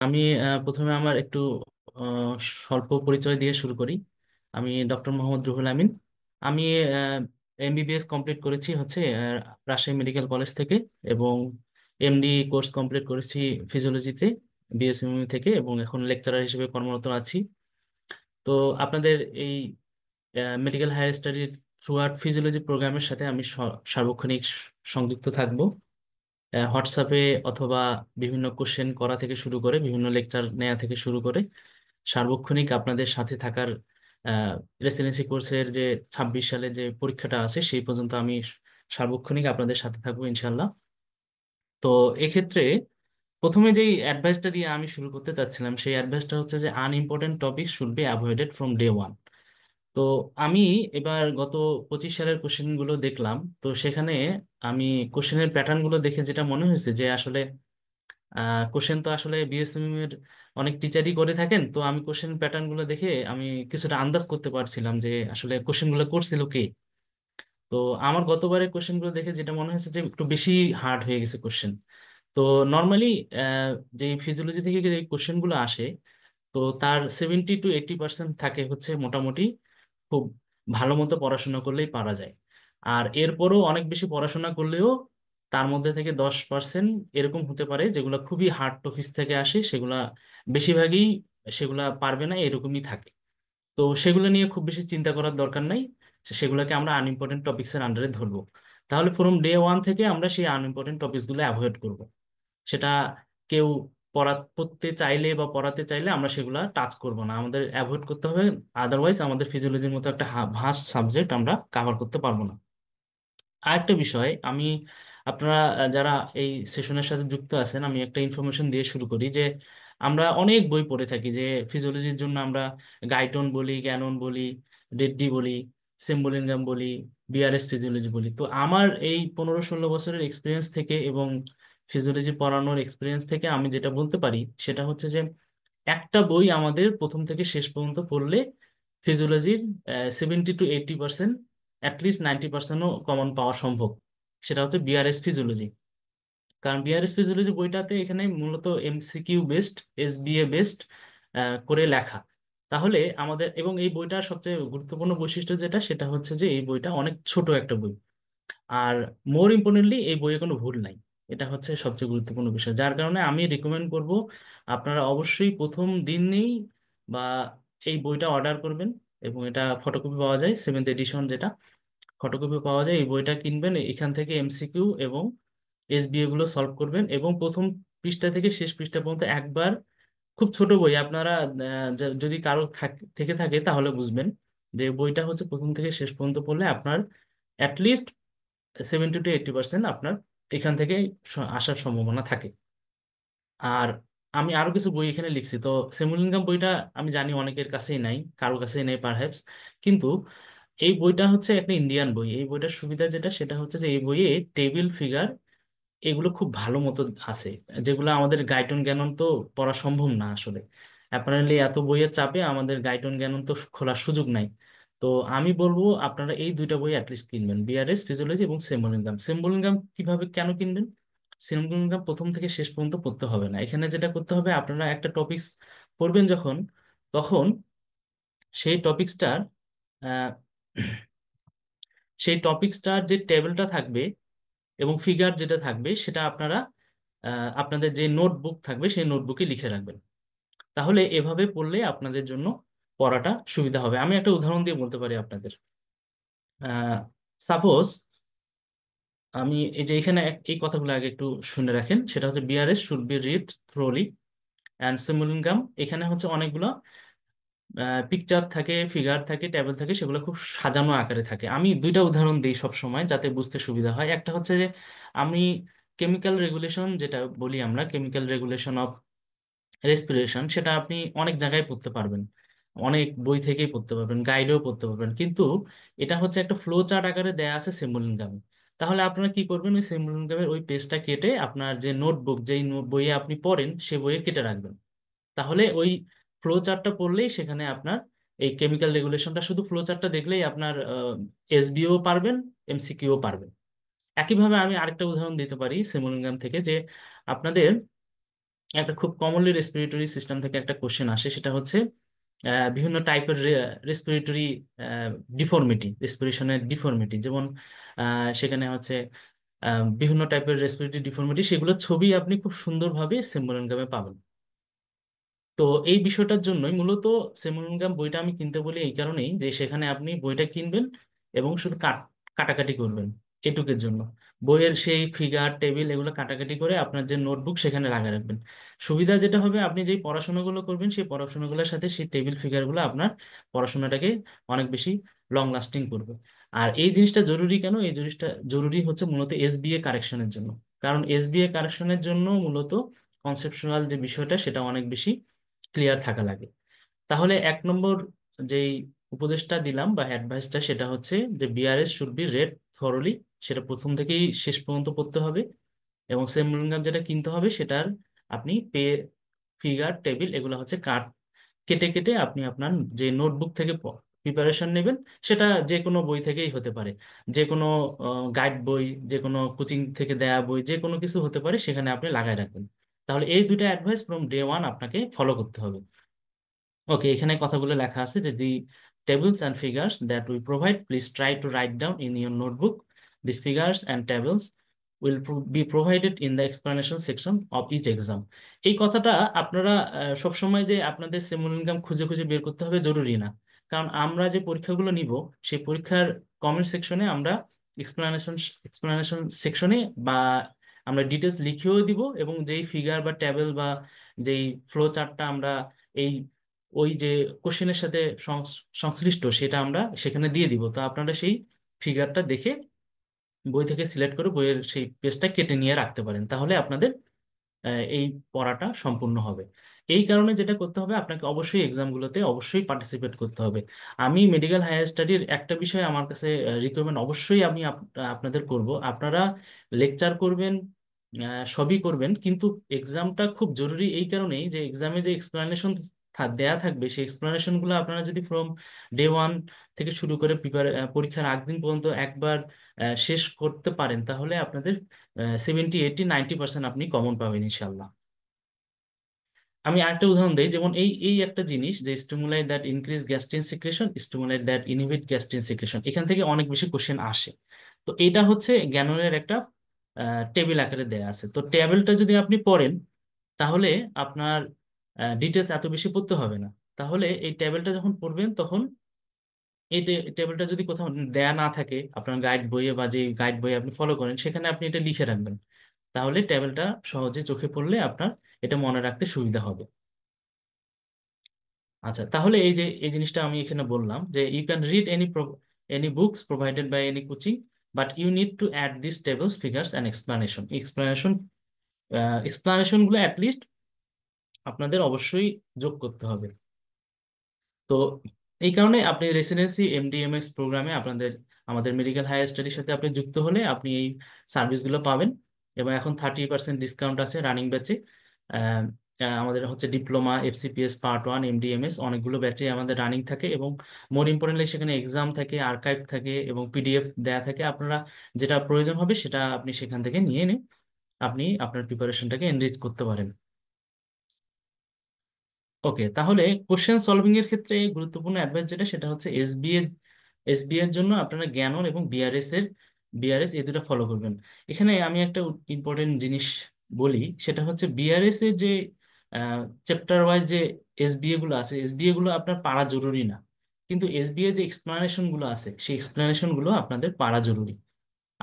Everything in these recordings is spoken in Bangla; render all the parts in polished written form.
আমি প্রথমে আমার একটু আহ, স্বল্প পরিচয় দিয়ে শুরু করি। আমি ডক্টর মোহাম্মদ রুহুল আমিন। আমি এমবিবিএস কমপ্লিট করেছি হচ্ছে রাজশাহী মেডিকেল কলেজ থেকে, এবং এমডি কোর্স কমপ্লিট করেছি ফিজিওলজিতে বিএসএমইউ থেকে, এবং এখন লেকচারার হিসেবে কর্মরত আছি। তো আপনাদের এই মেডিকেল হায়ার স্টাডির থ্রু আউট ফিজিওলজি প্রোগ্রামের সাথে আমি সার্বক্ষণিক সংযুক্ত থাকব। হোয়াটসঅ্যাপে অথবা বিভিন্ন কোশ্চেন করা থেকে শুরু করে বিভিন্ন লেকচার নেওয়া থেকে শুরু করে সার্বক্ষণিক আপনাদের সাথে থাকার রেসিডেন্সি কোর্সের যে 26 সালে যে পরীক্ষাটা আছে সেই পর্যন্ত আমি সার্বক্ষণিক আপনাদের সাথে থাকবো ইনশাল্লাহ। তো এক্ষেত্রে প্রথমে যেই অ্যাডভাইসটা দিয়ে আমি শুরু করতে চাচ্ছিলাম, সেই অ্যাডভাইসটা হচ্ছে যে unimportant topic should be avoided from day one. তো আমি এবার গত 25 সালের কোশ্চেন গুলো দেখলাম। তো সেখানে আমি কোশ্চেনের প্যাটার্ন গুলো দেখে যেটা মনে হয়েছে যে আসলে কোশ্চেন তো আসলে বিএসএম এর অনেক টিচারই করে থাকেন। তো আমি কোশ্চেন প্যাটার্ন গুলো দেখে আমি কিছুটা আন্দাজ করতে পারছিলাম যে আসলে কোশ্চেন গুলো করছিল কে। তো আমার গতবারের কোশ্চেন গুলো দেখে যেটা মনে হয়েছে যে একটু বেশি হার্ড হয়ে গেছে কোশ্চেন। তো নর্মালি যে ফিজিওলজি থেকে যে কোশ্চেন গুলো আসে, তো তার 70 to 80% থাকে হচ্ছে মোটামুটি খুব ভালো মতো পড়াশোনা করলেই পারা যায়। আর এরপরও অনেক বেশি পড়াশোনা করলেও তার মধ্যে থেকে 10% এরকম হতে পারে যেগুলো খুবই হার্ড টপিক থেকে আসে, সেগুলা বেশিরভাগই সেগুলা পারবে না, এরকমই থাকে। তো সেগুলো নিয়ে খুব বেশি চিন্তা করার দরকার নাই। সেগুলোকে আমরা আনইম্পর্টেন্ট টপিক্সের আন্ডারে ধরবো। তাহলে ফ্রম ডে ওয়ান থেকে আমরা সেই আনইম্পর্টেন্ট টপিকসগুলো অ্যাভয়েড করব। সেটা কেউ পড়তে চাইলে বা পড়াতে চাইলে আমরা সেগুলা টাচ করব না, আমাদের অ্যাভয়েড করতে হবে। আদারওয়াইজ আমাদের ফিজিওলজির মতো একটা ভাস্ট সাবজেক্ট আমরা কাভার করতে পারবো না। আরেকটা বিষয়, আমি আপনারা যারা এই সেশনের সাথে যুক্ত আছেন, আমি একটা ইনফরমেশন দিয়ে শুরু করি যে আমরা অনেক বই পড়ে থাকি যে ফিজিওলজির জন্য আমরা গাইটন বলি, ক্যানন বলি, রেড্ডি বলি, সেম্বলিনগাম বলি, বিআরএস ফিজিওলজি বলি। তো আমার এই 15-16 বছরের এক্সপিরিয়েন্স থেকে এবং ফিজিওলজি পড়ানোর এক্সপিরিয়েন্স থেকে আমি যেটা বলতে পারি সেটা হচ্ছে যে একটা বই আমাদের প্রথম থেকে শেষ পর্যন্ত পড়লে ফিজিওলজির 70 to 80%, অ্যাটলিস্ট 90%ও কমন পাওয়া সম্ভব। সেটা হচ্ছে বিআরএস ফিজিওলজি। কারণ বিআরএস ফিজিওলজি বইটাতে এখানে মূলত এমসিকিউ বেসড, এসবিএ বেসড করে লেখা। তাহলে আমাদের, এবং এই বইটার সবচেয়ে গুরুত্বপূর্ণ বৈশিষ্ট্য যেটা সেটা হচ্ছে যে এই বইটা অনেক ছোট একটা বই। আর মোর ইম্পর্টেন্টলি এই বইয়ে কোনো ভুল নাই। এটা হচ্ছে সবচেয়ে গুরুত্বপূর্ণ বিষয়, যার কারণে আমি রিকমেন্ড করব আপনারা অবশ্যই প্রথম দিনেই বা এই বইটা অর্ডার করবেন। এবং এটা ফটোকপি পাওয়া যায়, 7th এডিশন যেটা ফটোকপি পাওয়া যায়, এই বইটা কিনবেন। এখান থেকে এমসিকিউ এবং এসবিএ গুলো সলভ করবেন, এবং প্রথম পৃষ্ঠা থেকে শেষ পৃষ্ঠা পর্যন্ত একবার, খুব ছোট বই আপনারা যদি কারো থেকে থাকে তাহলে বুঝবেন যে বইটা হচ্ছে প্রথম থেকে শেষ পর্যন্ত পড়লে আপনার অ্যাটলিস্ট 70 to 80% আপনার এখান থেকে আসার সম্ভাবনা থাকে। আর আমি আরো কিছু বই এখানে লিখছি। তো সেমুলিঙ্গাম বইটা আমি জানি অনেকের কাছেই নাই, কারো কাছেই নাই পারহ্যাপস। কিন্তু এই বইটা হচ্ছে একটা ইন্ডিয়ান বই। এই বইটার সুবিধা যেটা সেটা হচ্ছে যে এই বইয়ে টেবিল ফিগার এগুলো খুব ভালো মতো আছে, যেগুলো আমাদের গাইটন জ্ঞানন তো পড়া সম্ভব না আসলে। অ্যাপারেন্টলি এত বইয়ের চাপে আমাদের গাইটন জ্ঞানন তো খোলার সুযোগ নাই। তো আমি বলবো আপনারা এই দুইটা বই অ্যাটলিস্ট কিনবেন, বিআরএস ফিজিওলজি এবং সেম্বলিঙ্গাম। সেম্বলিঙ্গাম কিভাবে কেন কিনবেন? সেম্বলিঙ্গাম প্রথম থেকে শেষ পর্যন্ত পড়তে হবে না। এখানে যেটা করতে হবে, আপনারা একটা টপিকস পড়বেন যখন, তখন সেই টপিকসটার সেই টপিকসটার যে টেবিলটা থাকবে এবং ফিগার যেটা থাকবে সেটা আপনারা আপনাদের যে নোটবুক থাকবে সেই নোটবুকে লিখে রাখবেন। তাহলে এভাবে পড়লে আপনাদের জন্য পড়াটা সুবিধা হবে। আমি একটা উদাহরণ দিয়ে বলতে পারি আপনাদের। সাপোজ আমি এই যে এখানে এই কথাগুলো আগে একটু শুনে রাখেন। সেটা হচ্ছে BRS should be read thoroughly and সিমুলিনগাম। এখানে হচ্ছে অনেকগুলো পিকচার থাকে, ফিগার থাকে, ট্যাবেল থাকে, সেগুলো খুব সাজানো আকারে থাকে। আমি দুইটা উদাহরণ দিই সব সময় যাতে বুঝতে সুবিধা হয়। একটা হচ্ছে যে আমি কেমিক্যাল রেগুলেশন যেটা বলি, আমরা কেমিক্যাল রেগুলেশন অফ রেসপিরেশন, সেটা আপনি অনেক জায়গায় পড়তে পারবেন, অনেক বই থেকেই পড়তে পারবেন, গাইডেও পড়তে পারবেন। কিন্তু এটা হচ্ছে একটা ফ্লো চার্ট আকারে দেয়া আছে সিম্বলিঙ্গামে। তাহলে আপনারা কি করবেন, ওই সিম্বলিঙ্গামের ওই পেজটা কেটে আপনার যে নোটবুক, যেই বইয়ে আপনি পড়েন সে বইয়ে কেটে রাখবেন। তাহলে ওই ফ্লো চার্টটা পড়লেই সেখানে আপনার এই কেমিক্যাল রেগুলেশনটা, শুধু ফ্লো চার্টটা দেখলেই আপনার এসবিও পারবেন, এমসিকিউ পারবেন। একইভাবে আমি আরেকটা উদাহরণ দিতে পারি সিমুলিঙ্গাম থেকে, যে আপনাদের একটা খুব কমনলি রেসপিরেটরি সিস্টেম থেকে একটা কোশ্চেন আসে, সেটা হচ্ছে বিভিন্ন টাইপের রেসপিরেটরি ডিফর্মিটি, রেসপিরেশনের ডিফর্মিটি, যেমন সেখানে হচ্ছে বিভিন্ন টাইপের রেসপিরেটরি ডিফর্মিটি, সেগুলোর ছবি আপনি খুব সুন্দরভাবে সিম্বলিজমে পাবেন। তো এই বিষয়টার জন্যই মূলত সেমুলঙ্গাম বইটা আমি কিনতে বলি, এই কারণেই যে সেখানে আপনি বইটা কিনবেন এবং শুধু কাটাকাটি করবেন এটুকের জন্য। বইয়ের সেই ফিগার টেবিল এগুলো কাটাকাটি করে আপনার যে নোটবুক সেখানে লাগিয়ে রাখবেন। সুবিধা যেটা হবে, আপনি যেই পড়াশোনাগুলো করবেন সেই পড়াশোনাগুলোর সাথে সেই টেবিল ফিগারগুলো আপনার পড়াশোনাটাকে অনেক বেশি লং লাস্টিং করবে। আর এই জিনিসটা জরুরি কেন? এই জিনিসটা জরুরি হচ্ছে মূলত এসবিএ কারেকশনের জন্য। কারণ এসবিএ কারেকশনের জন্য মূলত কনসেপচুয়াল যে বিষয়টা সেটা অনেক বেশি ক্লিয়ার থাকা লাগে। তাহলে এক নম্বর যেই উপদেশটা দিলাম বা অ্যাডভাইসটা, সেটা হচ্ছে যে BRS should be red thoroughly. সেটা প্রথম থেকেই শেষ পর্যন্ত পড়তে হবে। এবং সেমুলঙ্গাম যেটা কিনতে হবে সেটার আপনি ফিগার টেবিল এগুলো হচ্ছে কেটে কেটে আপনি আপনার যে নোটবুক থেকে প্রিপারেশন নেবেন, সেটা যে কোনো বই থেকেই হতে পারে, যে কোনো গাইড বই, যে কোনো কোচিং থেকে দেয়া বই, যে কোনো কিছু হতে পারে, সেখানে আপনি লাগাই রাখবেন। তাহলে এই দুটো অ্যাডভাইস ফ্রম ডে ওয়ান আপনাকে ফলো করতে হবে। ওকে, এখানে কথাগুলো লেখা আছে যে দি tables and figures that we provide, please try to write down in your notebook. These figures and tables will be provided in the explanation section of each exam. এই কথাটা আপনারা সবসময় যে আপনাদের সেমুল ইনকাম খুঁজে খুঁজে বের করতে হবে জরুরি না। কারণ আমরা যে পরীক্ষাগুলো নিব, সেই পরীক্ষার কমেন্ট সেকশনে আমরা এক্সপ্লানেশন এক্সপ্লানেশন সেকশনে বা আমরা ডিটেলস লিখেও দিব, এবং যেই ফিগার বা টেবিল বা যেই ফ্লো চার্টটা আমরা এই ওই যে কোশ্চেনের সাথে সংশ্লিষ্ট সেটা আমরা সেখানে দিয়ে দিব। তো আপনারা সেই ফিগারটা দেখে বই থেকে সিলেক্ট করে বইয়ের সেই পেজটা কেটে নিয়ে রাখতে পারেন, তাহলে আপনাদের এই পড়াটা সম্পূর্ণ হবে। এই কারণে যেটা করতে হবে, আপনাকে অবশ্যই এক্সামগুলোতে অবশ্যই পার্টিসিপেট করতে হবে। আমি মেডিকেল হায়ার স্টাডির একটা বিষয় আমার কাছে রিকমেন্ড অবশ্যই আমি আপনাদের করব, আপনারা লেকচার করবেন, সবই করবেন, কিন্তু এক্সামটা খুব জরুরি এই কারণেই যে এক্সামে যে এক্সপ্লানেশন দেয়া থাকবে, সেই এক্সপ্লানেশনগুলো আপনারা যদি ফ্রম ডে ওয়ান থেকে শুরু করে পরীক্ষার আগ দিন পর্যন্ত একবার শেষ করতে পারেন, তাহলে আপনাদের 70, 80, 90% আপনি কমন পাবেন ইনশাল্লাহ। আমি আরেকটা উদাহরণ দিই, যেমন এই এই একটা জিনিস যে stimuli that increase gastrin secretion, stimuli that inhibit gastrin secretion, এখান থেকে অনেক বেশি কোশ্চেন আসে। তো এটা হচ্ছে গ্যানোনের একটা টেবিল আকারে দেয়া আছে। তো টেবিলটা যদি আপনি পড়েন, তাহলে আপনার ডিটেলস এত বেশি পড়তে হবে না। তাহলে এই টেবিলটা যখন পড়বেন, তখন এই টেবিলটা যদি কোথাও দেয়া না থাকে আপনার গাইড বইয়ে বা যে গাইড বই আপনি ফলো করেন, সেখানে আপনি এটা লিখে রাখবেন। তাহলে টেবিলটা সহজে চোখে পড়লে আপনার এটা মনে রাখতে সুবিধা হবে। আচ্ছা, তাহলে এই যে এই জিনিসটা আমি এখানে বললাম যে you can read any books provided by any coaching, but you need to add this tables figures and explanation গুলো অ্যাটলিস্ট আপনাদের অবশ্যই যোগ করতে হবে। তো এই কারণে আপনি রেসিডেন্সি এমডিএমএস প্রোগ্রামে আমাদের মেডিকেল হায়ার স্টাডির সাথে আপনি যুক্ত হলে আপনি এই সার্ভিসগুলো পাবেন। এবং এখন 30% ডিসকাউন্ট আছে রানিং ব্যাচে। আমাদের হচ্ছে diploma, FCPS part one, MDMS অনেকগুলো ব্যাচে আমাদের রানিং থাকে, এবং মোর ইম্পর্টেন্টলি সেখানে এক্সাম থাকে, আর্কাইভ থাকে এবং পিডিএফ দেয়া থাকে। আপনারা যেটা প্রয়োজন হবে সেটা আপনি সেখান থেকে নিয়ে নিন, আপনি আপনার প্রিপারেশনটাকে এনরিচ করতে পারেন। ওকে, তাহলে কোশ্চেন সলভিং এর ক্ষেত্রে গুরুত্বপূর্ণ অ্যাডভাইস যেটা, সেটা হচ্ছে এসবিএ এর জন্য আপনারা জ্ঞানন এবং বিআরএস এই দুটো ফলো করবেন। এখানে আমি একটা ইম্পর্টেন্ট জিনিস বলি, সেটা হচ্ছে বিআরএস এর যে চ্যাপ্টার ওয়াইজ যে এসবিএ গুলো আছে, এসবিএ গুলো আপনার পারা জরুরি না, কিন্তু এসবিএ যে এক্সপ্লানেশন গুলো আছে সেই এক্সপ্লানেশন গুলো আপনাদের পারা জরুরি।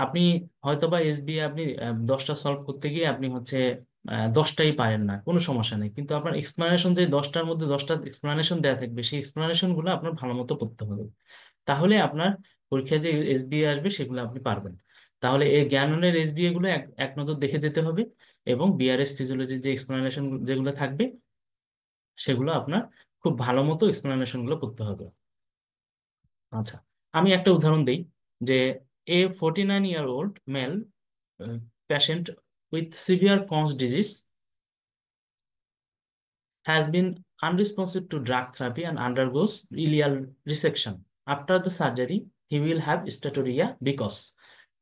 আপনি হয়তোবা এসবিএ আপনি 10টা সলভ করতে গিয়ে আপনি হচ্ছে 10টাই পারেন না, কোনো সমস্যা নেই, কিন্তু আপনার এক্সপ্লানেশন যে 10টার মধ্যে 10টা এক্সপ্লানেশন দেওয়া থাকবে, সেই এক্সপ্লানেশন গুলো আপনার ভালো মতো পড়তে হবে। তাহলে আপনার পরীক্ষায় যে এসবিএ আসবে সেগুলো আপনি পারবেন। তাহলে এই জ্ঞানের এসবিএ গুলো এক এক নজর দেখে যেতে হবে, এবং বিআরএস ফিজিওলজির যে এক্সপ্লানেশন যেগুলো থাকবে সেগুলো আপনার খুব ভালো মতো এক্সপ্লানেশন গুলো করতে হবে। আচ্ছা, আমি একটা উদাহরণ দিই যে A 49-year-old male patient with severe Crohn's disease has been unresponsive to drug therapy and undergoes ileal resection. After the surgery, he will have steatorrhea because.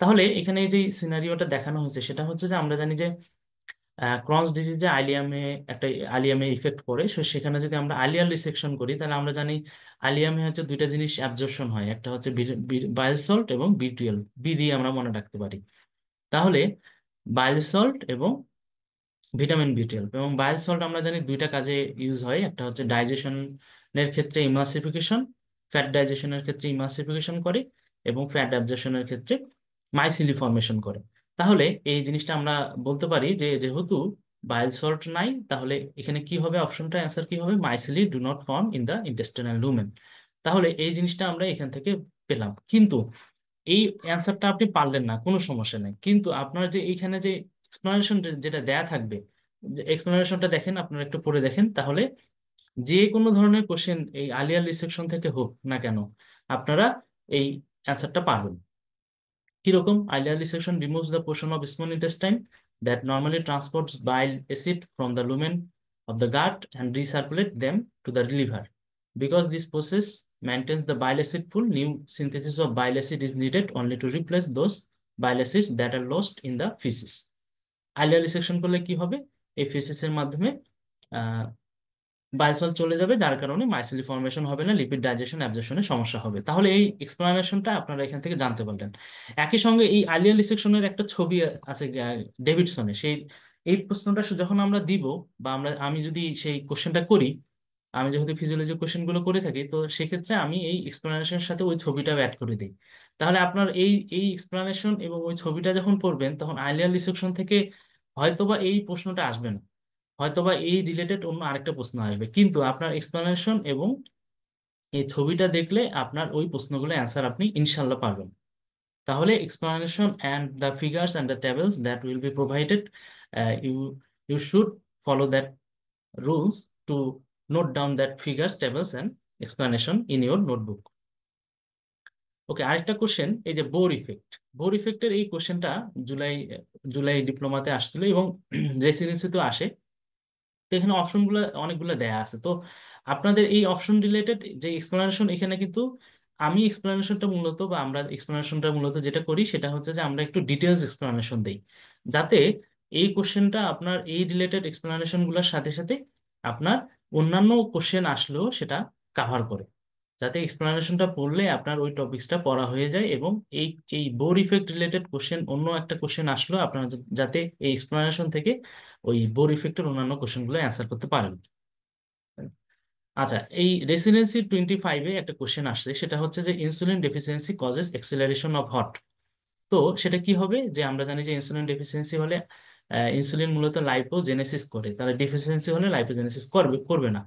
তাহলে এখানে যে সিনারিওটা দেখানো হয়েছে সেটা হচ্ছে যে আমরা জানি যে ক্রনস ডিজিজে আইলিয়ামে একটা আলিয়ামে ইফেক্ট পড়ে, সো সেখানে যদি আমরা আলিয়ার রিসেকশন করি তাহলে আমরা জানি আলিয়ামে হচ্ছে দুইটা জিনিস অ্যাবজর্পশন হয়, একটা হচ্ছে বাইল সল্ট এবং বিটুয়েল, বি দিয়ে আমরা মনে রাখতে পারি। তাহলে বাইল সল্ট এবং ভিটামিন বি 12, এবং বাইল সল্ট আমরা জানি দুইটা কাজে ইউজ হয়, একটা হচ্ছে ডাইজেশনের ক্ষেত্রে ইমাসিফিকেশন, ফ্যাট ডাইজেশনের ক্ষেত্রে ইমাসিফিকেশন করে, এবং ফ্যাট অ্যাবজর্পশনের ক্ষেত্রে মাইসিলি ফর্মেশন করে। তাহলে এই জিনিসটা আমরা বলতে পারি যে যেহেতু বাইল সল্ট নাই, তাহলে এখানে কি হবে, অপশনটা অ্যান্সার কি হবে, mycelia do not form in the intestinal lumen. তাহলে এই জিনিসটা আমরা এখান থেকে পেলাম। কিন্তু এই অ্যান্সারটা আপনি পারলেন না, কোনো সমস্যা নেই, কিন্তু আপনার যে এইখানে যে এক্সপ্লানেশন যেটা দেয়া থাকবে, যে এক্সপ্লানেশনটা দেখেন, আপনারা একটু পড়ে দেখেন, তাহলে যে কোনো ধরনের কোশ্চেন এই আলিয়ার সেকশন থেকে হোক না কেন, আপনারা এই অ্যান্সারটা পারবেন। কিরকম? Ileal resection removes the portion of small intestine that normally transports bile acid from the lumen of the gut and recirculate them to the liver. Because this process maintains the bile acid pool, new synthesis of bile acid is needed only to replace those bile acids that are lost in the feces. Ileal resection করলে কি হবে, এই ফেসিসের মাধ্যমে বায়োসল চলে যাবে, যার কারণে মাইসিলি ফর্মেশন হবে না, লিপিড ডাইজেশন অ্যাবজর্পশনে সমস্যা হবে। তাহলে এই এক্সপ্লানেশনটা আপনারা এখান থেকে জানতে পারলেন। একই সঙ্গে এই আলিয়ার রিসেকশনের একটা ছবি আছে ডেভিডসনের, সেই এই প্রশ্নটা যখন আমরা দিব, বা আমি যদি সেই কোশ্চেনটা করি, আমি যেহেতু ফিজিওলজি কোশ্চেনগুলো করে থাকি, তো সেক্ষেত্রে আমি এই এক্সপ্লানেশনের সাথে ওই ছবিটাও অ্যাড করে দিই। তাহলে আপনার এই এই এক্সপ্লানেশন এবং ওই ছবিটা যখন পড়বেন, তখন আইলিয়ার রিসেকশন থেকে হয়তোবা এই প্রশ্নটা আসবে না, হয়তোবা এই রিলেটেড অন্য আরেকটা প্রশ্ন আসবে, কিন্তু আপনার এক্সপ্লানেশন এবং এই ছবিটা দেখলে আপনার ওই প্রশ্নগুলো অ্যান্সার আপনি ইনশাল্লাহ পারবেন। তাহলে explanation and the figures and the tables that will be provided, you you should follow that rules to note down that figures, tables and explanation in your notebook. Okay, আরেকটা কোশ্চেন, এই যে বোর ইফেক্ট, বোর ইফেক্টের এই কোশ্চেনটা জুলাই জুলাই ডিপ্লোমাতে আসছিল এবং রেসিডেন্সিতেও আসে। তো এখানে অপশনগুলো অনেকগুলো দেয়া আছে, তো আপনাদের এই অপশন রিলেটেড যে এক্সপ্লানেশন এখানে কিন্তু আমি এক্সপ্লানেশনটা মূলত, বা আমরা এক্সপ্লানেশনটা মূলত যেটা করি সেটা হচ্ছে যে আমরা একটু ডিটেলস এক্সপ্লানেশন দেই, যাতে এই কোশ্চেনটা আপনার এই রিলেটেড এক্সপ্লানেশন গুলোর সাথে সাথে আপনার অন্যান্য কোশ্চেন আসলেও সেটা কাভার করে, যাতে এক্সপ্লানেশনটা পড়লে আপনার ওই টপিকসটা পড়া হয়ে যায়, এবং এই এই বোর ইফেক্ট রিলেটেড কোশ্চেন অন্য একটা কোশ্চেন আসলেও আপনারা যাতে এই এক্সপ্লানেশন থেকে ওই বোর ইফেক্টের অন্যান্য কোশ্চেনগুলো অ্যান্সার করতে পারেন। আচ্ছা, এই রেসিডেন্সি 25-এ একটা কোশ্চেন আসছে, সেটা হচ্ছে যে insulin deficiency causes acceleration of hot. তো সেটা কি হবে, যে আমরা জানি যে ইনসুলিন ডেফিসিয়েন্সি হলে ইনসুলিন মূলত লাইপোজেনেসিস করে, তাহলে ডেফিসিয়েন্সি হলে লাইপোজেনেসিস করবে করবে না।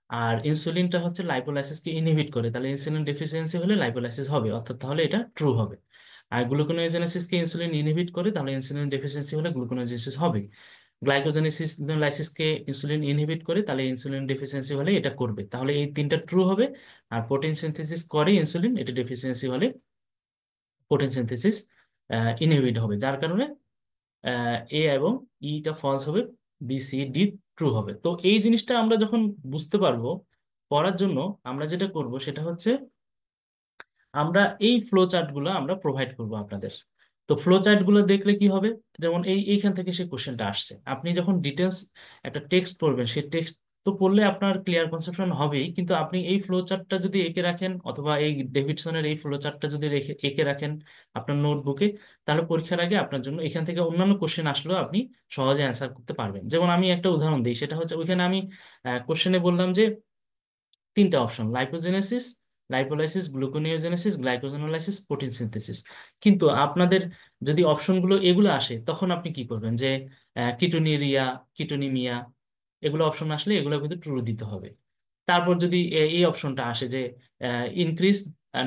আর ইনসুলিনটা হচ্ছে লাইপোলাইসিসকে ইনহিবিট করে, তাহলে ইনসুলিন ডেফিসিয়েন্সি হলে লাইপোলাইসিস হবে, অর্থাৎ তাহলে এটা ট্রু হবে। আর গ্লুকোনোজেনেসিসকে ইনসুলিন ইনহিবিট করে, তাহলে ইনসুলিন ডেফিসিয়েন্সি হলে গ্লুকোনোজেনেসিস হবে। গ্লাইকোজেনেসিস লাইসিসকে ইনসুলিন ইনহিবিট করে, তাহলে ইনসুলিন ডেফিসিয়েন্সি হলে এটা করবে, তাহলে এই তিনটা ট্রু হবে। আর প্রোটিন সিনথেসিস করে ইনসুলিন, এটা ডেফিসিয়েন্সি হলে প্রোটিন সিনথেসিস ইনহিবিট হবে, যার কারণে এ এবং ইটা ফলস হবে, বি সি ডি ট্রু হবে। তো এই জিনিসটা আমরা যখন বুঝতে পারবো, পড়ার জন্য আমরা যেটা করব সেটা হচ্ছে আমরা এই ফ্লো চার্ট গুলো আমরা প্রোভাইড করব আপনাদের। তো ফ্লো চার্ট গুলো দেখলে কি হবে, যেমন এইখান থেকে সে কোশ্চেনটা আসছে, আপনি যখন ডিটেলস একটা টেক্সট পড়বেন, সেই টেক্সট তো পড়লে আপনার ক্লিয়ার কনসেপশন হবেই, কিন্তু আপনি এই ফ্লো চার্টটা যদি এঁকে রাখেন, অথবা এই ডেভিডসনের এই ফ্লো চার্টটা যদি এঁকে রাখেন আপনার নোটবুকে, তাহলে পরীক্ষার আগে আপনার জন্য এখান থেকে অন্যান্য কোশ্চেন আসলেও আপনি সহজে অ্যান্সার করতে পারবেন। যেমন আমি একটা উদাহরণ দিই, সেটা হচ্ছে ওইখানে আমি কোশ্চেনে বললাম যে তিনটা option, lipogenesis, lipolysis, gluconeogenesis, glycogenolysis, protein synthesis. কিন্তু আপনাদের যদি অপশনগুলো এগুলো আসে, তখন আপনি কি করবেন, যে কিটোনিরিয়া, কিটোনিমিয়া, এগুলো অপশন আসলে এগুলো কিন্তু ট্রু দিতে হবে। তারপর যদি এই অপশনটা আসে যে increase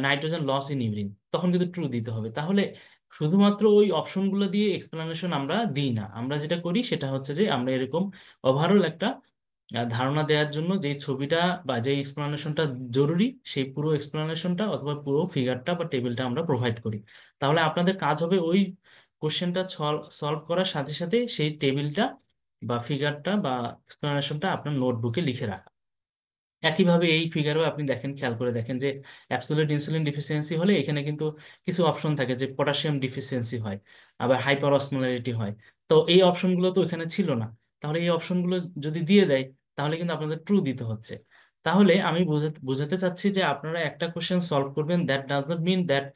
nitrogen loss in urine, তখন কিন্তু ট্রু দিতে হবে। তাহলে শুধুমাত্র ওই অপশনগুলো দিয়ে এক্সপ্লানেশন আমরা দিই না, আমরা যেটা করি সেটা হচ্ছে যে আমরা এরকম ওভারঅল একটা ধারণা দেওয়ার জন্য যে ছবিটা বা যে এক্সপ্লানেশনটা জরুরি, সেই পুরো এক্সপ্লানেশনটা অথবা পুরো ফিগারটা বা টেবিলটা আমরা প্রোভাইড করি। তাহলে আপনাদের কাজ হবে ওই কোশ্চেনটা সলভ করার সাথে সাথে সেই টেবিলটা বা ফিগারটা বা এক্সপ্লানেশনটা আপনার নোটবুকে লিখে রাখা। একইভাবে এই ফিগারও আপনি দেখেন, খেয়াল করে দেখেন যে অ্যাবসোলিউট ইনসুলিন ডিফিসিয়েন্সি হলে এখানে কিন্তু কিছু অপশন থাকে যে পটাশিয়াম ডিফিসিয়েন্সি হয়, আবার হাইপার অসমোলারিটি হয়। তো এই অপশনগুলো তো এখানে ছিল না। তাহলে এই অপশনগুলো যদি দিয়ে দেয় তাহলে কিন্তু আপনাদের ট্রু দিতে হচ্ছে। তাহলে আমি বোঝাতে চাচ্ছি যে আপনারা একটা কোশ্চেন সলভ করবেন, that does not mean that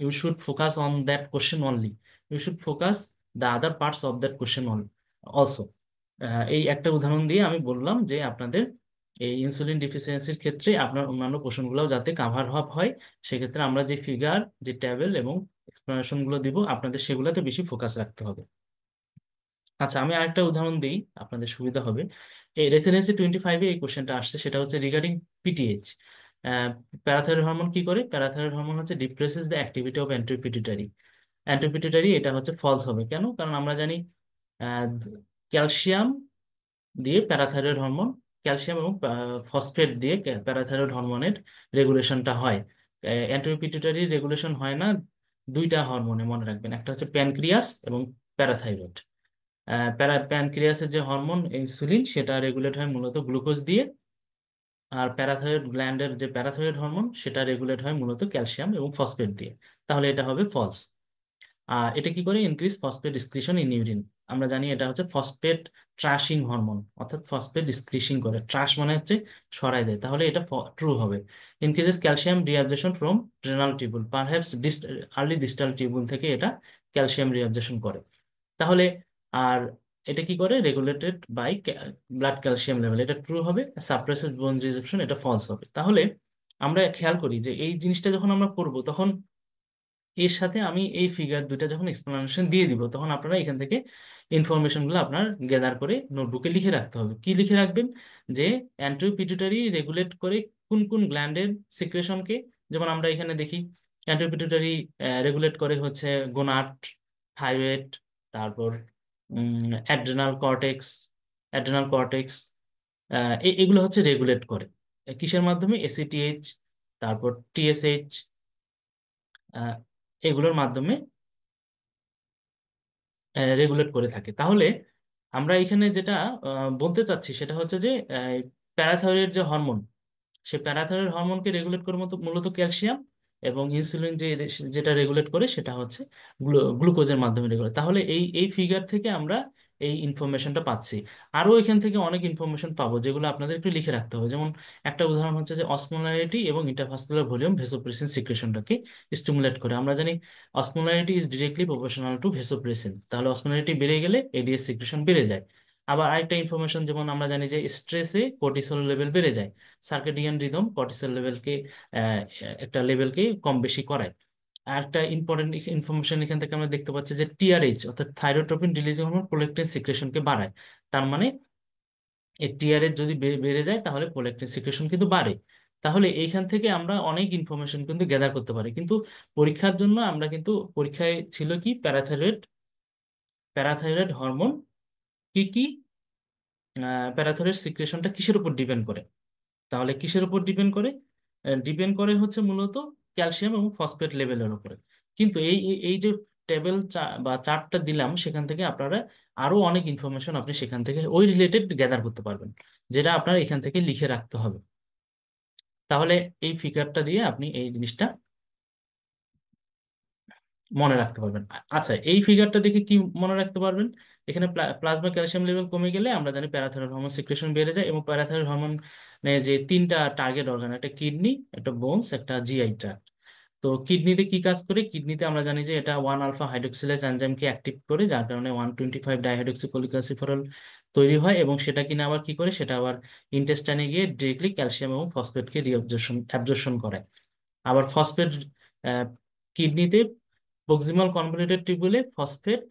you should focus on that question only, you should focus the other parts of that question also. এই একটা উদাহরণ দিয়ে আমি বললাম যে আপনাদের এই ইনসুলিন ডিফিসিয়েন্সির ক্ষেত্রে আপনার অন্যান্য পোর্শনগুলোও যাতে কাভার আপ হয়, সেক্ষেত্রে আমরা যে ফিগার, যে ট্যাবেল এবং এক্সপ্লেনেশন গুলো দিব আপনাদের সেগুলোতে বেশি ফোকাস রাখতে হবে। আচ্ছা, আমি আরেকটা উদাহরণ দিই, আপনাদের সুবিধা হবে। এই রেসিডেন্সি 25-এ এই কোশ্চেনটা আসছে, সেটা হচ্ছে রিগার্ডিং পিটিএইচ। প্যারাথাইরয়েড হরমোন কি করে? প্যারাথাইরয়েড হরমোন হচ্ছে ডিপ্রেসেস দ্য অ্যাক্টিভিটি অফ অ্যান্টিপিটিউটারি। অ্যান্টিপিটিউটারি এটা হচ্ছে ফলস হবে কেন? কারণ আমরা জানি ক্যালসিয়াম দিয়ে প্যারাথাইরয়েড হরমোন, ক্যালসিয়াম এবং ফসফেট দিয়ে প্যারাথাইরয়েড হরমোনের রেগুলেশনটা হয়। অ্যান্টিপিটিউটারি রেগুলেশন হয় না দুইটা হরমোনে, মনে রাখবেন, একটা হচ্ছে প্যানক্রিয়াস এবং প্যারাথাইরয়েড। প্যানক্রিয়াসের যে হরমোন ইনসুলিন সেটা রেগুলেট হয় মূলত গ্লুকোজ দিয়ে, আর প্যারাথাইরয়েড গ্ল্যান্ডের যে প্যারাথাইরয়েড হরমোন সেটা রেগুলেট হয় মূলত ক্যালসিয়াম এবং ফসফেট দিয়ে। তাহলে এটা হবে ফলস। আর এটা কি করে? Increase phosphate discretion in urine. আমরা জানি এটা হচ্ছে ফসফেট ট্রাশিং হরমোন, অর্থাৎ ফসফেট ডিসক্রিশিং করে। ট্রাশ মানে হচ্ছে সরাই দেয়, তাহলে এটা ট্রু হবে। Increases calcium reabsorption from renal tubule, perhaps early distal tubule থেকে এটা ক্যালসিয়াম রিঅ্যাবজর্পশন করে। তাহলে আর এটা কি করে? Regulated by blood calcium level, এটা ট্রু হবে। সাপ্রেসেড বোন রিজেপশন, এটা ফলস হবে। তাহলে আমরা খেয়াল করি যে এই জিনিসটা যখন আমরা করব তখন এর সাথে আমি এই ফিগার দুইটা যখন এক্সপ্লেনেশন দিয়ে দিব তখন আপনারা এখান থেকে ইনফরমেশনগুলো আপনার গ্যাদার করে নোটবুকে লিখে রাখতে হবে। কি লিখে রাখবেন? যে অ্যান্টিও পিটুইটারি রেগুলেট করে কোন কোন গ্ল্যান্ডের সিক্রেশনকে। যেমন আমরা এখানে দেখি অ্যান্টিও পিটুইটারি রেগুলেট করে হচ্ছে গোনাড, থাইরয়েড, তারপর অ্যাড্রেনাল কর্টেক্স, এগুলো হচ্ছে রেগুলেট করে কিসের মাধ্যমে? এসিটিএইচ, তারপর টিএসএইচ, এগুলোর মাধ্যমে রেগুলেট করে থাকে। তাহলে আমরা এখানে যেটা বলতে চাচ্ছি সেটা হচ্ছে যে প্যারাথাইরয়েড যে হরমোন, সে প্যারাথাইরয়েড হরমোনকে রেগুলেট করে মূলত ক্যালসিয়াম, এবং ইনসুলিন যেটা রেগুলেট করে সেটা হচ্ছে গ্লুকোজের মাধ্যমে রেগুলেট। তাহলে এই এই ফিগার থেকে আমরা এই ইনফরমেশনটা পাচ্ছি। আরো এখান থেকে অনেক ইনফরমেশন পাবো যেগুলো আপনাদের একটু লিখে রাখতে হবে। যেমন একটা উদাহরণ হচ্ছে যে অসমোলারিটি এবং ইন্টারভাস্কুলার ভলিউম ভেসোপ্রেসিন সিক্রেশনটাকে স্টিমুলেট করে। আমরা জানি osmolarity is directly proportional to vasopressin, তাহলে অসমোলারিটি বেড়ে গেলে এডিএস সিক্রেশন বেড়ে যায়। আবার আরেকটা ইনফরমেশন, যেমন আমরা জানি যে স্ট্রেসে কর্টিসল লেভেল বেড়ে যায়। সার্কেডিয়ান রিদম কর্টিসল লেভেলকে আহ, একটা লেভেলকে কম বেশি করায়। আর একটা ইম্পর্টেন্ট ইনফরমেশন এখান থেকে আমরা দেখতে পাচ্ছি যে টিআরএইচ অর্থাৎ থাইরোট্রপিন রিলিজিং হরমোন প্রোল্যাক্টিন সিক্রেশনকে বাড়ায়। তার মানে এই টিআরএইচ যদি বেড়ে যায় তাহলে প্রোল্যাক্টিন সিক্রেশন কিন্তু বাড়ে। তাহলে এইখান থেকে আমরা অনেক ইনফরমেশন কিন্তু গ্যাদার করতে পারি। কিন্তু পরীক্ষার জন্য আমরা কিন্তু পরীক্ষায় ছিল কি প্যারাথাইরয়েড হরমোন কি কি, প্যারাথাইরয়েড সিক্রেশনটা কিসের উপর ডিপেন্ড করে? তাহলে কিসের উপর ডিপেন্ড করে? ডিপেন্ড করে হচ্ছে মূলত ক্যালসিয়াম এবং ফসফেট লেভেলের উপরে। কিন্তু এই এই এই যে টেবিল বা চার্টটা দিলাম সেখান থেকে আপনারা আরো অনেক ইনফরমেশন আপনি সেখান থেকে ওই রিলেটেড গ্যাদার করতে পারবেন, যেটা আপনার এখান থেকে লিখে রাখতে হবে। তাহলে এই ফিগারটা দিয়ে আপনি এই জিনিসটা মনে রাখতে পারবেন। আচ্ছা, এই ফিগারটা দেখে কি মনে রাখতে পারবেন? এখানে প্লাজমা ক্যালসিয়াম লেভেল কমে গেলে আমরা জানি প্যারাথাইরয়েড হরমোন সিক্রেশন বেড়ে যায়, এবং প্যারাথাইরয়েড হরমোন যে তিনটা টার্গেট অর্গান, একটা কিডনি, একটা বোনস, একটা জিআই ট্র্যাক্ট। তো কিডনিতে কি কাজ করে? কিডনিতে আমরা জানি যে এটা 1 আলফা হাইড্রোক্সিলেজ এনজাইমকে অ্যাক্টিভ করে, যার কারণে 125 ডাইহাইড্রোক্সিকোলিক তৈরি হয়, এবং সেটা কিনা আবার কি করে? সেটা আবার ইন্টেস্টাইনে গিয়ে ডিরেক্টলি ক্যালসিয়াম এবং ফসফেটকে অ্যাবজর্পশন করে। আবার ফসফেট কিডনিতে প্রক্সিমাল কনভলিউটেড টিউবুলে ফসফেট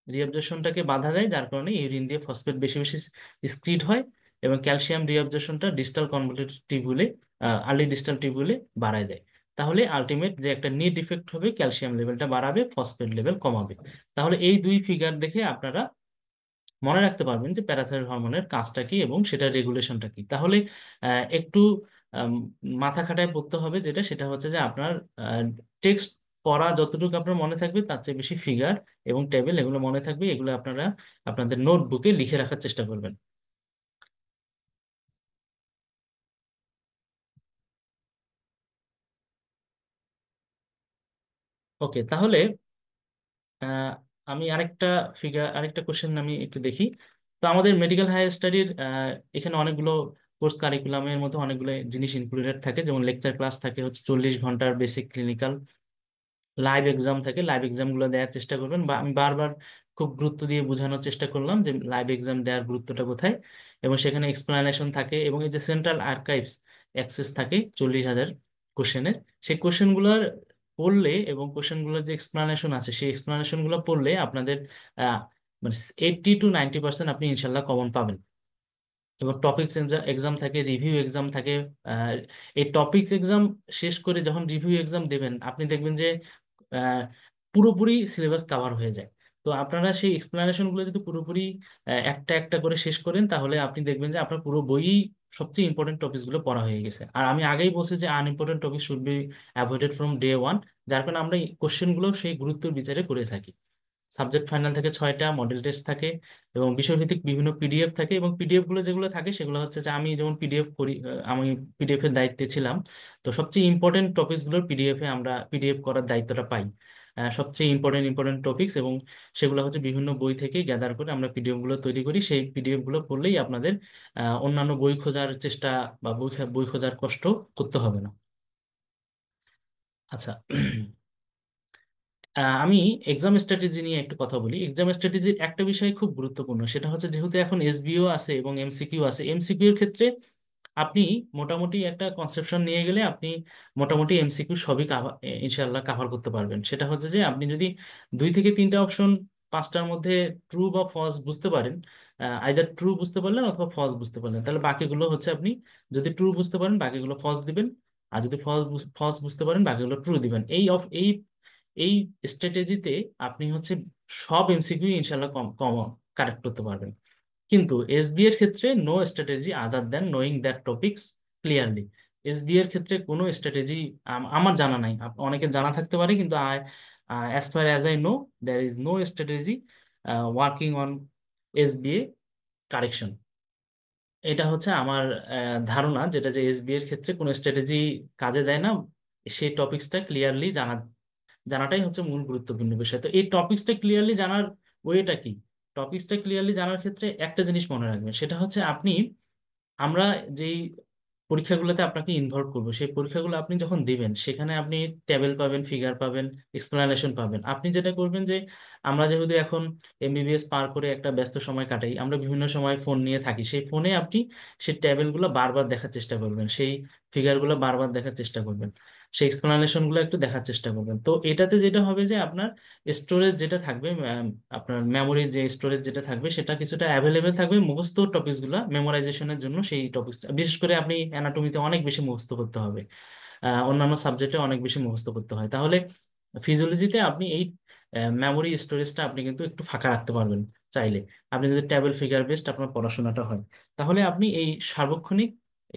রিঅ্যাবজর্পশনটাকে বাধা দেয়, যার কারণে ইউরিন দিয়ে ফসফেট বেশি বেশি স্ক্রিট হয়, এবং ক্যালসিয়াম রিঅ্যাবজর্পশনটা ডিস্টাল কনভলিউটেড টিউবুলে, আর্লি ডিস্টাল টিউবুলে বাড়ায় দেয়। তাহলে আলটিমেট যে একটা নেট ইফেক্ট হবে, ক্যালসিয়াম লেভেলটা বাড়াবে, ফসফেট লেভেল কমাবে। তাহলে এই দুই ফিগার দেখে আপনারা মনে রাখতে পারবেন যে প্যারাথাইরয়েড হরমোনের কাজটা কি এবং সেটা রেগুলেশনটা কি। তাহলে একটু আম, মাথা খাটায় পড়তে হবে, সেটা হচ্ছে যে আপনার টেক্সট পড়া যতটুকু আপনার মনে থাকবে তার চেয়ে বেশি ফিগার এবং টেবিল এগুলো মনে থাকবে, এগুলো আপনারা আপনাদের নোটবুকে লিখে রাখার চেষ্টা করবেন। ওকে, তাহলে আহ, আমি আরেকটা কোশ্চেন আমি একটু দেখি। তো আমাদের মেডিকেল হায়ার স্টাডির এখানে অনেকগুলো কোর্স কারিকুলামের মধ্যে অনেকগুলো জিনিস ইনক্লুডেড থাকে, যেমন লেকচার ক্লাস থাকে হচ্ছে 40 ঘন্টার বেসিক ক্লিনিক্যাল, লাইভ এক্সাম থাকে, লাইভ এক্সাম গুলো দেওয়ার চেষ্টা করবেন। বা আমি বারবার খুব গুরুত্ব দিয়ে বোঝানোর চেষ্টা করলাম যে লাইভ এক্সাম দেওয়ার গুরুত্বটা কোথায়। এবং সেখানে এক্সপ্লানেশন থাকে, এবং এই যে সেন্ট্রাল আর্কাইভস অ্যাক্সেস থাকে 40,000 কোশ্চেনের। সেই কোশ্চেনগুলোর পড়লে এবং কোশ্চেনগুলোর যে এক্সপ্লানেশন আছে সেই এক্সপ্লানেশন গুলো পড়লে আপনাদের আহ, মানে 80 to 90% আপনি ইনশাল্লাহ কমন পাবেন। এবং টপিকস এক্সাম থাকে, রিভিউ এক্সাম থাকে। আহ, এই টপিকস এক্সাম শেষ করে যখন রিভিউ এক্সাম দেবেন, আপনি দেখবেন যে আহ, পুরোপুরি সিলেবাস কাভার হয়ে যায়। তো আপনারা সেই এক্সপ্লানেশন গুলো যদি পুরোপুরি একটা একটা করে শেষ করেন, তাহলে আপনি দেখবেন যে আপনার পুরো বইই সবচেয়ে ইম্পর্টেন্ট টপিকস গুলো পড়া হয়ে গেছে। আর আমি আগেই বলছি যে unimportant topic should be avoided from day one. যার কারণে আমরা কোশ্চেন গুলো সেই গুরুত্বের বিচারে করে থাকি। সাবজেক্ট ফাইনাল থেকে 6টা, মডেল টেস্ট থাকে, এবং বিষয়ভিত্তিক বিভিন্ন পিডিএফ থাকে। এবং পিডিএফ গুলো যেগুলো থাকে সেগুলো হচ্ছে যে আমি যেমন পিডিএফ করি, আমি পিডিএফ এর দায়িত্বে ছিলাম। তো সবচেয়ে ইম্পর্টেন্ট টপিকস গুলোর আমরা পিডিএফ করার দায়িত্বটা পাই। সবচেয়ে ইম্পর্টেন্ট ইম্পর্টেন্ট টপিকস, এবং সেগুলো হচ্ছে বিভিন্ন বই থেকে গ্যাদার করে আমরা পিডিএফ গুলো তৈরি করি। সেই পিডিএফ গুলো পড়লেই আপনাদের অন্যান্য বই খোঁজার চেষ্টা বা বই খোঁজার কষ্ট করতে হবে না। আচ্ছা, আমি এক্সাম স্ট্র্যাটেজি নিয়ে একটু কথা বলি। এক্সাম স্ট্র্যাটেজির একটা বিষয় খুব গুরুত্বপূর্ণ, সেটা হচ্ছে যেহেতু এখন এসবিও আছে এবং এমসিকিউ আছে, এমসিকিউ এর ক্ষেত্রে আপনি মোটামুটি একটা কনসেপশন নিয়ে গেলে আপনি মোটামুটি এমসিকিউ সবই ইনশাল্লাহ কাভার করতে পারবেন। সেটা হচ্ছে যে আপনি যদি 2 থেকে 3টা অপশন, 5টার মধ্যে ট্রু বা ফলস বুঝতে পারেন, আইদার ট্রু বুঝতে পারলেন অথবা ফলস বুঝতে পারলেন, তাহলে বাকিগুলো হচ্ছে আপনি যদি ট্রু বুঝতে পারেন বাকিগুলো ফলস দিবেন। আর যদি ফলস বুঝতে পারেন বাকিগুলো ট্রু দিবেন। এই স্ট্র্যাটেজিতে আপনি হচ্ছে সব এমসিকিউ ইনশাল্লাহ কম কম কারেক্ট করতে পারবেন। কিন্তু এসবি এর ক্ষেত্রে no strategy other than knowing that topics clearly. SB এর ক্ষেত্রে কোনো স্ট্র্যাটেজি আমার জানা নাই, অনেকের জানা থাকতে পারে, কিন্তু as far as I know, there is no strategy working on SBA correction. এটা হচ্ছে আমার ধারণা, যেটা যে এসবি এর ক্ষেত্রে কোনো স্ট্র্যাটেজি কাজে দেয় না। সেই টপিকসটা ক্লিয়ারলি জানাটাই হচ্ছে মূল গুরুত্বপূর্ণ বিষয়। তো এই টপিকসটা ক্লিয়ারলি জানার ওয়েটা কি? টপিকসটা ক্লিয়ারলি জানার ক্ষেত্রে একটা জিনিস মনে রাখবেন, সেটা হচ্ছে আমরা যেই পরীক্ষাগুলোতে আপনাকে ইনভলভ করবো, সেই পরীক্ষাগুলো আপনি যখন দিবেন সেখানে আপনি টেবিল পাবেন, ফিগার পাবেন, এক্সপ্লানেশন পাবেন। আপনি যেটা করবেন যে আমরা যেহেতু এখন এমবিবিএস পার করে একটা ব্যস্ত সময় কাটাই, আমরা বিভিন্ন সময় ফোন নিয়ে থাকি, সেই ফোনে আপনি সেই টেবিলগুলো বারবার দেখার চেষ্টা করবেন, সেই ফিগারগুলো বারবার দেখার চেষ্টা করবেন, সেই এক্সপ্লানেশন গুলো একটু দেখার চেষ্টা করবেন। তো এটাতে যেটা হবে যে আপনার স্টোরেজ যেটা থাকবে, আপনার মেমোরি যে স্টোরেজ যেটা থাকবে সেটা কিছুটা অ্যাভেলেবেল থাকবে মুখস্থ টপিকস গুলা মেমোরাইজেশনের জন্য। সেই টপিকস বিশেষ করে আপনি অ্যানাটমিতে অনেক বেশি মুখস্থ করতে হবে, অন্যান্য সাবজেক্টে অনেক বেশি মুখস্থ করতে হয়। তাহলে ফিজিওলজিতে আপনি এই মেমোরি স্টোরেজটা আপনি কিন্তু একটু ফাঁকা রাখতে পারবেন চাইলে। আপনি যদি ট্যাবেল ফিগার বেসড আপনার পড়াশোনাটা হয়, তাহলে আপনি এই সার্বক্ষণিক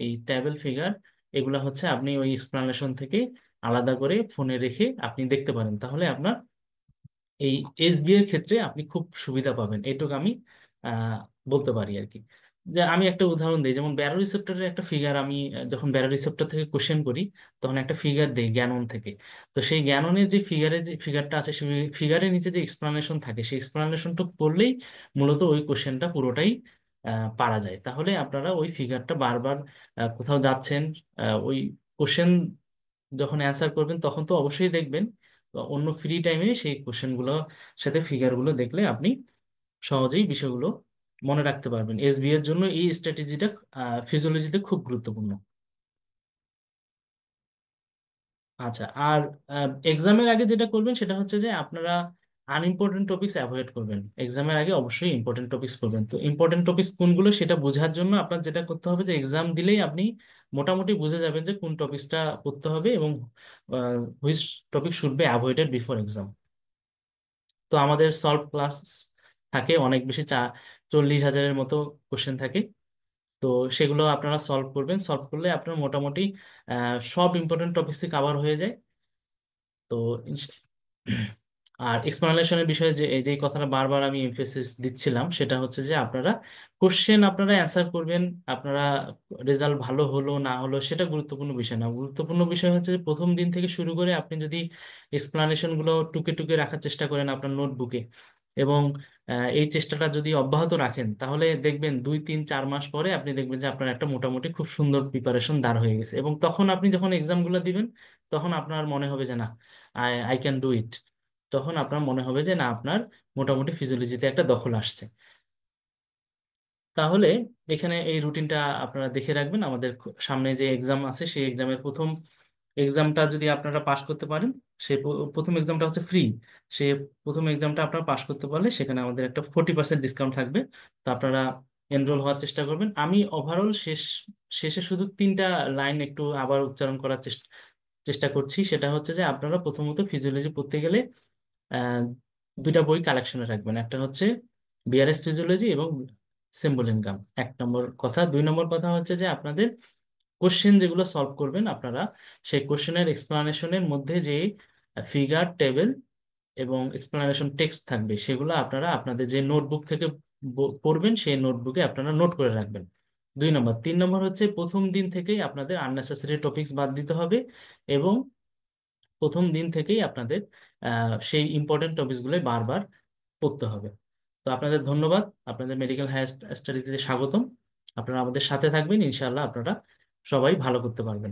এই ট্যাবেল ফিগার এগুলা হচ্ছে আপনি ওই এক্সপ্লানেশন থেকে আলাদা করে ফোনে রেখে আপনি দেখতে পারেন। তাহলে আপনার এই এসবি এর ক্ষেত্রে আপনি খুব সুবিধা পাবেন, এটুকু আমি আহ, বলতে পারি আর কি। যে আমি একটা উদাহরণ দিই, যেমন ব্যারো রিসেপ্টরের একটা ফিগার আমি যখন ব্যারো রিসেপ্টর থেকে কোশ্চেন করি, তখন একটা ফিগার দেই জ্ঞানন থেকে। তো সেই জ্ঞাননের যে ফিগারটা আছে, সেই ফিগারের নিচে যে এক্সপ্লানেশন থাকে, সেই এক্সপ্লানেশনটা পড়লেই মূলত ওই কোশ্চেনটা পুরোটাই পারা যায়। তাহলে আপনারা ওই ফিগারটা বারবার কোথাও যাচ্ছেন, ওই কোশ্চেন যখন অ্যান্সার করবেন তখন তো অবশ্যই দেখবেন। তো অন্য ফ্রি টাইমে সেই কোশ্চেনগুলো সাথে ফিগারগুলো দেখলে আপনি সহজেই বিষয়গুলো মনে রাখতে পারবেন। এসবি এর জন্য এই স্ট্র্যাটেজিটা ফিজিওলজিতে খুব গুরুত্বপূর্ণ। আচ্ছা, আর এক্সামের আগে যেটা করবেন সেটা হচ্ছে যে আপনারা আনইম্পর্টেন্ট টপিকস অ্যাভয়েড করবেন। এক্সামের আগে অবশ্যই ইম্পর্টেন্ট টপিকস করবেন। তো ইম্পর্টেন্ট টপিকস কোনগুলো সেটা বোঝার জন্য আপনার যেটা করতে হবে যে এক্সাম দিলেই আপনি মোটামুটি বুঝে যাবেন যে কোন টপিকসটা করতে হবে এবং which topic should be avoided before exam. তো আমাদের সলভ ক্লাস থাকে অনেক বেশি, 40,000-এর মতো কোশ্চেন থাকে। তো সেগুলো আপনারা সলভ করবেন, সলভ করলে আপনার মোটামুটি সব ইম্পর্টেন্ট টপিকসই কাভার হয়ে যায়। তো আর এক্সপ্লানেশনের বিষয়ে যে এই যে কথাটা বারবার আমি এমফেসিস দিচ্ছিলাম, সেটা হচ্ছে যে আপনারা কোশ্চেন আপনারা অ্যান্সার করবেন। আপনারা রেজাল্ট ভালো হলো না হলো সেটা গুরুত্বপূর্ণ বিষয় না। গুরুত্বপূর্ণ বিষয় হচ্ছে যে প্রথম দিন থেকে শুরু করে আপনি যদি এক্সপ্লানেশন গুলো টুকে টুকে রাখার চেষ্টা করেন আপনার নোটবুকে, এবং এই চেষ্টাটা যদি অব্যাহত রাখেন, তাহলে দেখবেন 2 3 4 মাস পরে আপনি দেখবেন যে আপনার একটা মোটামুটি খুব সুন্দর প্রিপারেশন দাঁড় হয়ে গেছে। এবং তখন আপনি যখন এক্সামগুলো দিবেন, তখন আপনার মনে হবে যে না, I I can do it. তখন আপনার মনে হবে যে না, আপনার মোটামুটি ফিজিওলজিতে একটা দখল আসছে। তাহলে এখানে এই রুটিনটা আপনারা দেখে রাখবেন। আমাদের সামনে যে এক্সাম আছে, সেই এক্সামের প্রথম এক্সামটা যদি আপনারা পাশ করতে পারেন, সে প্রথম এক্সামটা হচ্ছে ফ্রি। সে প্রথম এক্সামটা আপনারা পাশ করতে পারলে সেখানে আমাদের একটা 40% ডিসকাউন্ট থাকবে। তো আপনারা এনরোল হওয়ার চেষ্টা করবেন। আমি ওভারঅল শেষে শুধু 3টা লাইন একটু আবার উচ্চারণ করার চেষ্টা চেষ্টা করছি। সেটা হচ্ছে যে আপনারা প্রথমত ফিজিওলজি পড়তে গেলে আহ, 2টা বই কালেকশনে রাখবেন। একটা হচ্ছে বিআরএস ফিজিওলজি এবং সিম্বলিঙ্গাম, 1 নম্বর কথা। 2 নম্বর কথা হচ্ছে যে আপনাদের কোশ্চেন যেগুলো সলভ করবেন আপনারা, সেই কোশ্চেনের এক্সপ্লানেশনের মধ্যে যে ফিগার, টেবিল এবং এক্সপ্লানেশন টেক্সট থাকবে, সেগুলো আপনারা আপনাদের যে নোটবুক থেকে পড়বেন, সেই নোটবুকে আপনারা নোট করে রাখবেন। 2 নম্বর। 3 নম্বর হচ্ছে প্রথম দিন থেকেই আপনাদের আননেসেসারি টপিকস বাদ দিতে হবে, এবং প্রথম দিন থেকেই আপনাদের সেই ইম্পর্টেন্ট টপিকসগুলো বারবার পড়তে হবে। তো আপনাদের ধন্যবাদ, আপনাদের মেডিকেল হায়ার স্টাডিতে স্বাগতম। আপনারা আমাদের সাথে থাকবেন, ইনশাআল্লাহ আপনারা সবাই ভালো করতে পারবেন।